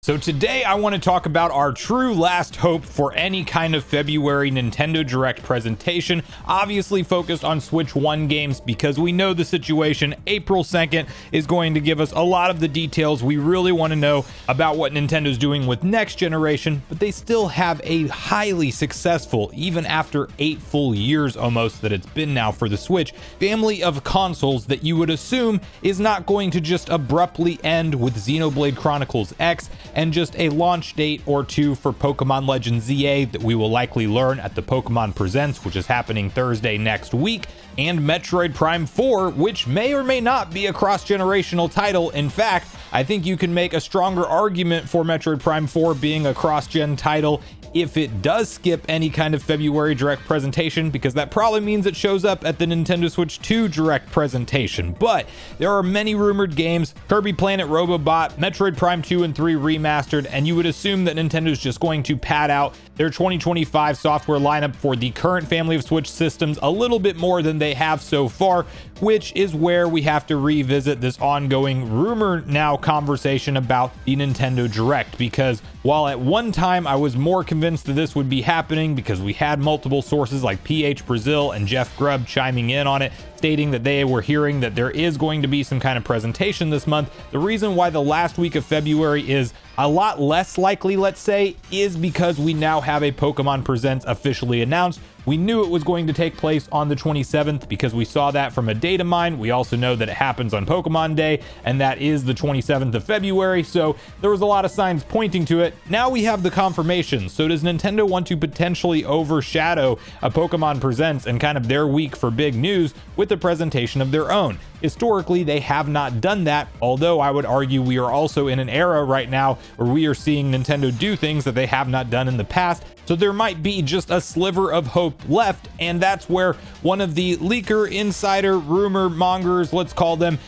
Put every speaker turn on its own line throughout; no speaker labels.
So today I want to talk about our true last hope for any kind of February Nintendo Direct presentation, obviously focused on Switch 1 games because we know the situation. April 2nd is going to give us a lot of the details we really want to know about what Nintendo's doing with next generation, but they still have a highly successful, even after 8 full years almost that it's been now for the Switch, family of consoles that you would assume is not going to just abruptly end with Xenoblade Chronicles X and just a launch date or two for Pokemon Legends ZA that we will likely learn at the Pokemon Presents, which is happening Thursday next week, and Metroid Prime 4, which may or may not be a cross-generational title. In fact, I think you can make a stronger argument for Metroid Prime 4 being a cross-gen title if it does skip any kind of February Direct presentation, because that probably means it shows up at the Nintendo Switch 2 Direct presentation. But there are many rumored games: Kirby Planet Robobot, Metroid Prime 2 and 3 remastered, and you would assume that Nintendo's just going to pad out their 2025 software lineup for the current family of Switch systems a little bit more than they have so far, which is where we have to revisit this ongoing rumor now conversation about the Nintendo Direct, because while at one time I was more convinced that this would be happening because we had multiple sources like PH Brazil and Jeff Grubb chiming in on it, stating that they were hearing that there is going to be some kind of presentation this month, the reason why the last week of February is a lot less likely, let's say, is because we now have a Pokemon Presents officially announced. We knew it was going to take place on the 27th because we saw that from a data mine. We also know that it happens on Pokemon Day, and that is the 27th of February, so there was a lot of signs pointing to it. Now we have the confirmation. So does Nintendo want to potentially overshadow a Pokemon Presents and kind of their week for big news with the presentation of their own? Historically, they have not done that, although I would argue we are also in an era right now where we are seeing Nintendo do things that they have not done in the past. So there might be just a sliver of hope left, and that's where one of the leaker, insider, rumor mongers, let's call them,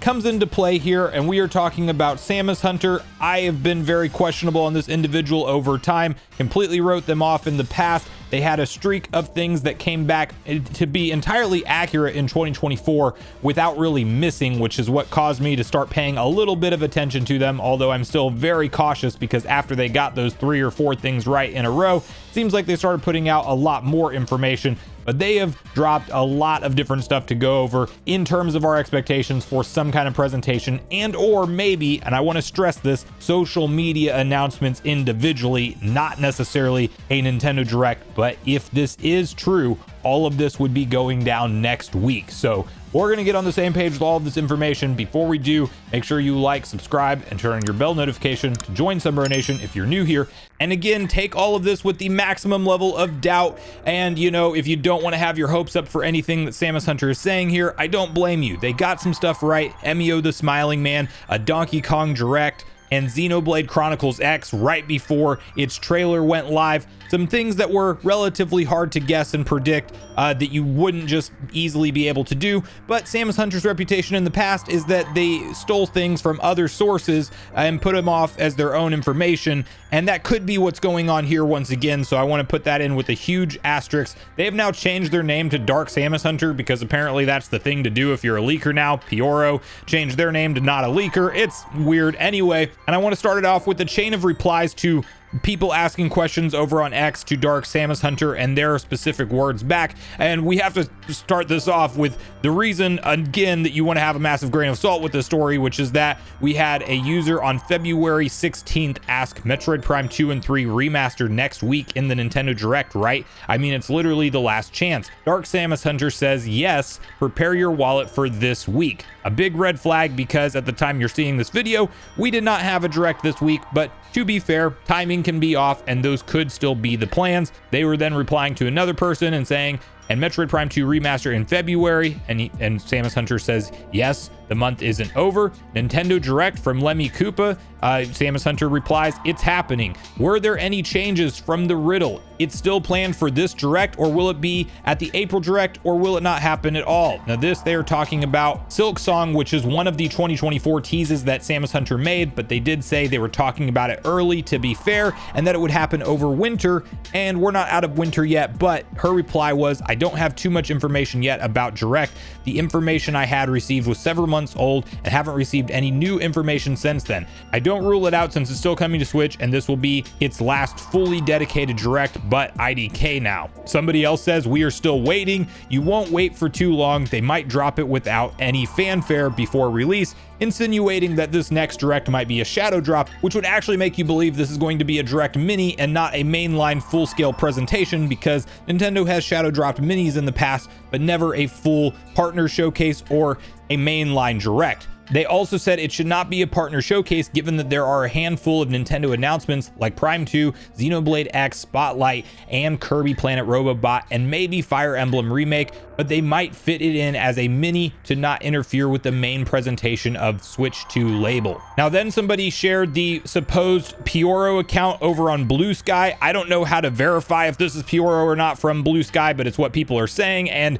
comes into play here, and we are talking about Samus Hunter. I have been very questionable on this individual over time, completely wrote them off in the past. They had a streak of things that came back to be entirely accurate in 2024 without really missing, which is what caused me to start paying a little bit of attention to them, although I'm still very cautious because after they got those 3 or 4 things right in a row, seems like they started putting out a lot more information. But they have dropped a lot of different stuff to go over in terms of our expectations for some kind of presentation, and or maybe, and I want to stress this, social media announcements individually, not necessarily a Nintendo Direct. But if this is true, all of this would be going down next week. So we're going to get on the same page with all of this information. Before we do, make sure you like, subscribe, and turn on your bell notification to join Sunbro Nation if you're new here. And again, take all of this with the maximum level of doubt. And, you know, if you don't want to have your hopes up for anything that Samus Hunter is saying here, I don't blame you. They got some stuff right. Emio the Smiling Man, a Donkey Kong Direct, and Xenoblade Chronicles X right before its trailer went live. Some things that were relatively hard to guess and predict that you wouldn't just easily be able to do. But Samus Hunter's reputation in the past is that they stole things from other sources and put them off as their own information. And that could be what's going on here once again. So I want to put that in with a huge asterisk. They have now changed their name to Dark Samus Hunter because apparently that's the thing to do if you're a leaker now. Pioro changed their name to Not a Leaker. It's weird anyway. And I want to start it off with a chain of replies to people asking questions over on X to Dark Samus Hunter and their specific words back. And we have to start this off with the reason, again, that you want to have a massive grain of salt with this story, which is that we had a user on February 16th ask Metroid Prime 2 and 3 remastered next week in the Nintendo Direct, right? I mean, it's literally the last chance. Dark Samus Hunter says, yes, prepare your wallet for this week. A big red flag because at the time you're seeing this video, we did not have a Direct this week, but to be fair, timing can be off and those could still be the plans. They were then replying to another person and saying, and Metroid Prime 2 remaster in February, and Samus Hunter says, yes, the month isn't over. Nintendo Direct from Lemmy Koopa, Samus Hunter replies, it's happening. Were there any changes from the riddle? It's still planned for this Direct, or will it be at the April Direct, or will it not happen at all? Now this, they're talking about Silk Song, which is one of the 2024 teases that Samus Hunter made, but they did say they were talking about it early, to be fair, and that it would happen over winter, and we're not out of winter yet, but her reply was, I don't have too much information yet about Direct. The information I had received was several months old and haven't received any new information since then. I don't rule it out since it's still coming to Switch, and this will be its last fully dedicated Direct, but IDK now. Somebody else says, we are still waiting. You won't wait for too long. They might drop it without any fanfare before release, insinuating that this next Direct might be a shadow drop, which would actually make you believe this is going to be a Direct Mini and not a mainline full-scale presentation, because Nintendo has shadow dropped minis in the past, but never a full partner showcase or a mainline Direct. They also said it should not be a partner showcase, given that there are a handful of Nintendo announcements like Prime 2, Xenoblade X, Spotlight, and Kirby Planet Robobot, and maybe Fire Emblem Remake, but they might fit it in as a mini to not interfere with the main presentation of Switch 2 label. Now then, somebody shared the supposed Pioro account over on Blue Sky. I don't know how to verify if this is Pioro or not from Blue Sky, but it's what people are saying, and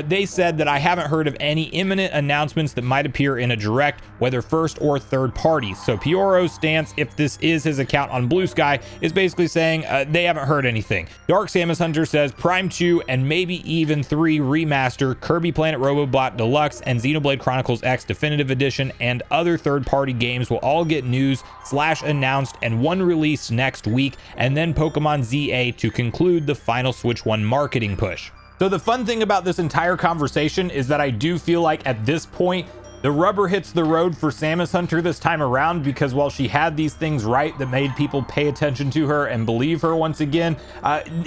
they said that I haven't heard of any imminent announcements that might appear in a Direct, whether first or third parties. So Pioro's stance, if this is his account on Blue Sky, is basically saying they haven't heard anything. Dark Samus Hunter says Prime 2 and maybe even 3 remaster, Kirby Planet Robobot Deluxe, and Xenoblade Chronicles X Definitive Edition, and other third-party games will all get news/announced and one release next week, and then Pokemon ZA to conclude the final Switch 1 marketing push. So the fun thing about this entire conversation is that I do feel like at this point, the rubber hits the road for Samus Hunter this time around, because while she had these things right that made people pay attention to her and believe her once again,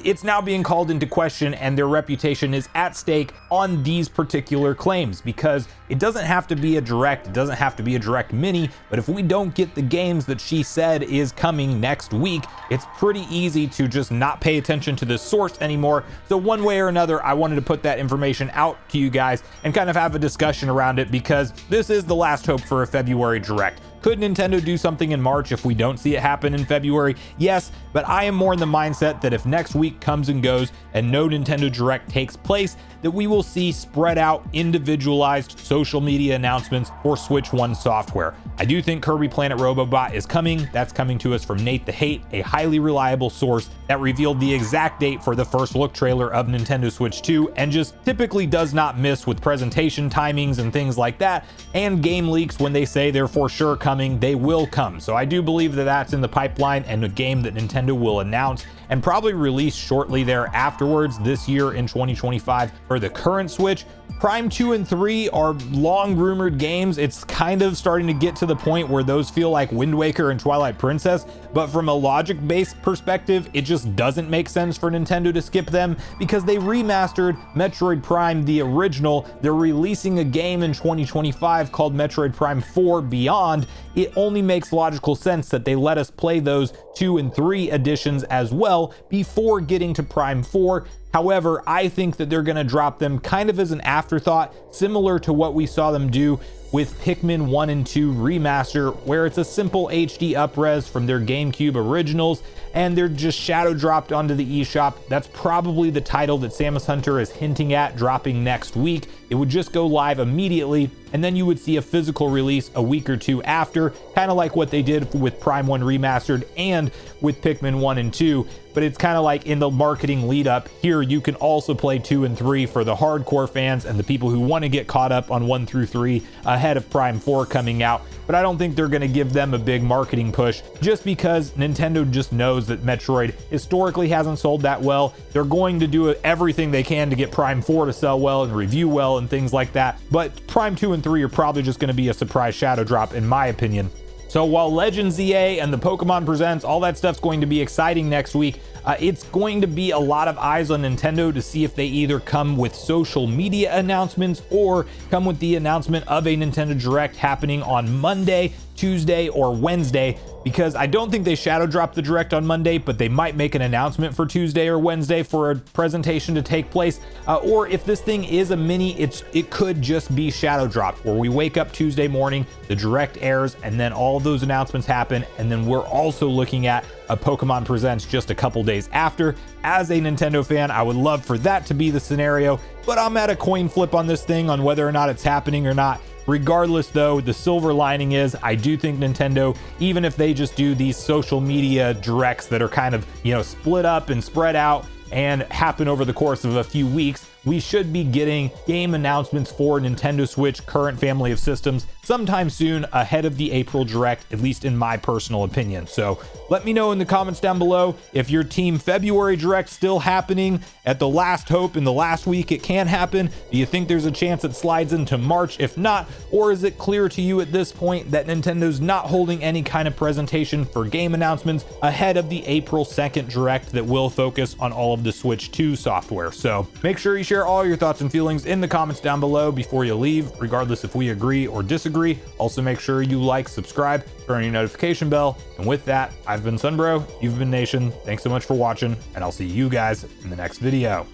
it's now being called into question, and their reputation is at stake on these particular claims, because it doesn't have to be a Direct, it doesn't have to be a Direct Mini, but if we don't get the games that she said is coming next week, it's pretty easy to just not pay attention to this source anymore. So one way or another, I wanted to put that information out to you guys and kind of have a discussion around it, because this is the last hope for a February Direct. Could Nintendo do something in March if we don't see it happen in February? Yes, but I am more in the mindset that if next week comes and goes and no Nintendo Direct takes place, that we will see spread out, individualized social media announcements for Switch 1 software. I do think Kirby Planet Robobot is coming. That's coming to us from Nate the Hate, a highly reliable source that revealed the exact date for the first look trailer of Nintendo Switch 2, and just typically does not miss with presentation timings and things like that, and game leaks. When they say they're for sure coming, they will come. So I do believe that that's in the pipeline, and a game that Nintendo will announce and probably release shortly there afterwards this year in 2025 for the current Switch. Prime 2 and 3 are long rumored games. It's kind of starting to get to the point where those feel like Wind Waker and Twilight Princess, but from a logic-based perspective, it just doesn't make sense for Nintendo to skip them, because they remastered Metroid Prime, the original. They're releasing a game in 2025 called Metroid Prime 4 Beyond. It only makes logical sense that they let us play those 2 and 3 editions as well before getting to Prime 4. However, I think that they're going to drop them kind of as an afterthought, similar to what we saw them do with Pikmin 1 and 2 Remaster, where it's a simple HD upres from their GameCube originals, and they're just shadow dropped onto the eShop. That's probably the title that Samus Hunter is hinting at dropping next week. It would just go live immediately, and then you would see a physical release a week or two after, kind of like what they did with Prime 1 Remastered and with Pikmin 1 and 2. But it's kind of like in the marketing lead up here, you can also play 2 and 3 for the hardcore fans and the people who want to get caught up on 1 through 3 ahead of Prime 4 coming out. But I don't think they're going to give them a big marketing push, just because Nintendo just knows that Metroid historically hasn't sold that well. They're going to do everything they can to get Prime 4 to sell well and review well and things like that. But Prime 2 and 3 are probably just going to be a surprise shadow drop, in my opinion. So while Legends ZA and the Pokemon Presents, all that stuff's going to be exciting next week, it's going to be a lot of eyes on Nintendo to see if they either come with social media announcements or come with the announcement of a Nintendo Direct happening on Monday, Tuesday, or Wednesday, because I don't think they shadow drop the Direct on Monday, but they might make an announcement for Tuesday or Wednesday for a presentation to take place. Or if this thing is a mini, it could just be shadow dropped, where we wake up Tuesday morning, the Direct airs, and then all those announcements happen, and then we're also looking at a Pokemon Presents just a couple days after. As a Nintendo fan, I would love for that to be the scenario, but I'm at a coin flip on this thing on whether or not it's happening or not. Regardless, though, the silver lining is I do think Nintendo, even if they just do these social media directs that are kind of, split up and spread out and happen over the course of a few weeks, we should be getting game announcements for Nintendo Switch current family of systems sometime soon ahead of the April Direct, at least in my personal opinion. So let me know in the comments down below if your team February Direct still happening at the last hope in the last week it can happen. Do you think there's a chance it slides into March? If not, or is it clear to you at this point that Nintendo's not holding any kind of presentation for game announcements ahead of the April 2nd Direct that will focus on all of the Switch 2 software? So make sure you share all your thoughts and feelings in the comments down below before you leave, regardless if we agree or disagree. Also make sure you like, subscribe, turn on your notification bell. And with that, I've been Sunbro, you've been Nation. Thanks so much for watching, and I'll see you guys in the next video.